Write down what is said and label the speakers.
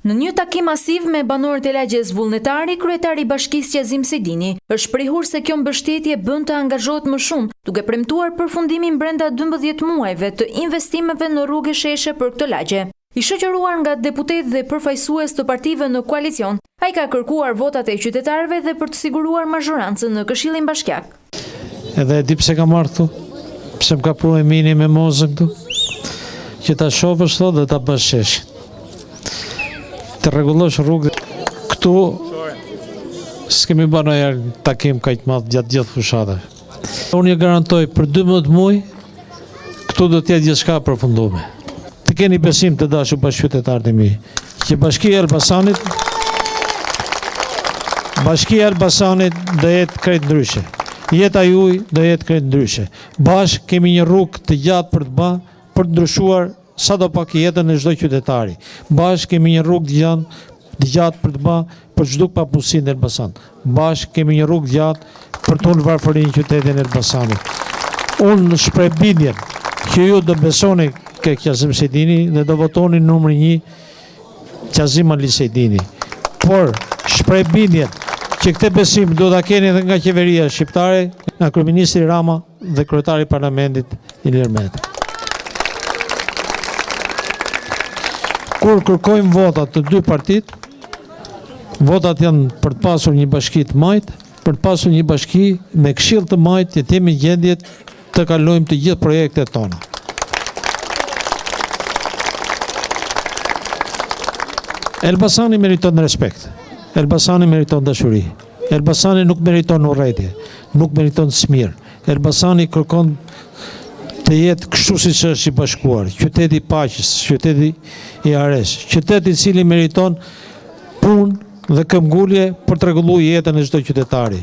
Speaker 1: Në një takim masiv me banorët e lagjes vullnetari, kryetari i bashkisë Qazim Sejdini është shprehur se kjo mbështetje bën të angazhohet më shumë, duke premtuar përfundimin brenda 12 muajve të investimeve në rrugë sheshe për këtë lagje. I shoqëruar nga deputet dhe përfaqësues të partive në koalicion, ai ka kërkuar votat e qytetarëve dhe për të siguruar mazhorancën në Këshillin Bashkiak.
Speaker 2: Edhe e di pse kam marrë këtu, pse më ka pru e mini me mozën këtu, që ta shofësh thot dhe ta bësh sheshin. Të rregullosh rrugë këtu, s'kemi bërë ndonjëherë takim kaq të madh gjatë gjithë fushatave. Unë ju garantoj për 12 muaj këtu do të jetë gjithçka përfunduar. Të keni besim të dashur bashkëqytetarët e mi, që Bashkia e Elbasanit do jetë krejt ndryshe. Jeta juaj do jetë krejt ndryshe. Bashkë kemi një rrugë të gjatë për të bërë, për të ndryshuar sadopak jetën e çdo qytetari. Bashkë kemi një rrugë të gjatë për të bërë për çdo papulsi në Elbasan. Bashkë kemi një rrugë të gjatë për të ulur varfërinë në qytetin e Elbasanit. Unë shpreh bindjen që ju do besoni ke Qazim Sejdini dhe do votoni numri 1 Qazim Ali Sejdini. Por shpreh bindjen që këtë besim do ta keni edhe nga qeveria shqiptare, nga kryeministri Rama dhe kryetari i parlamentit Ilir Meta. Kur kërkojmë votat të dy partit, votat janë për të pasur një bashki të majtë, për të pasur një bashki me këshill të majtë, që jemi në gjendje të kalojmë të gjithë projektet tona. Elbasani meriton respekt, Elbasani meriton dashuri, Elbasani nuk meriton urrëtie, nuk meriton smir. Elbasani kërkon të jetë kështu siç është i bashkuar, qyteti i paqes, qyteti i aresh, qyteti i cili meriton punë dhe këmbgulje për të rregulluar jetën e çdo qytetari.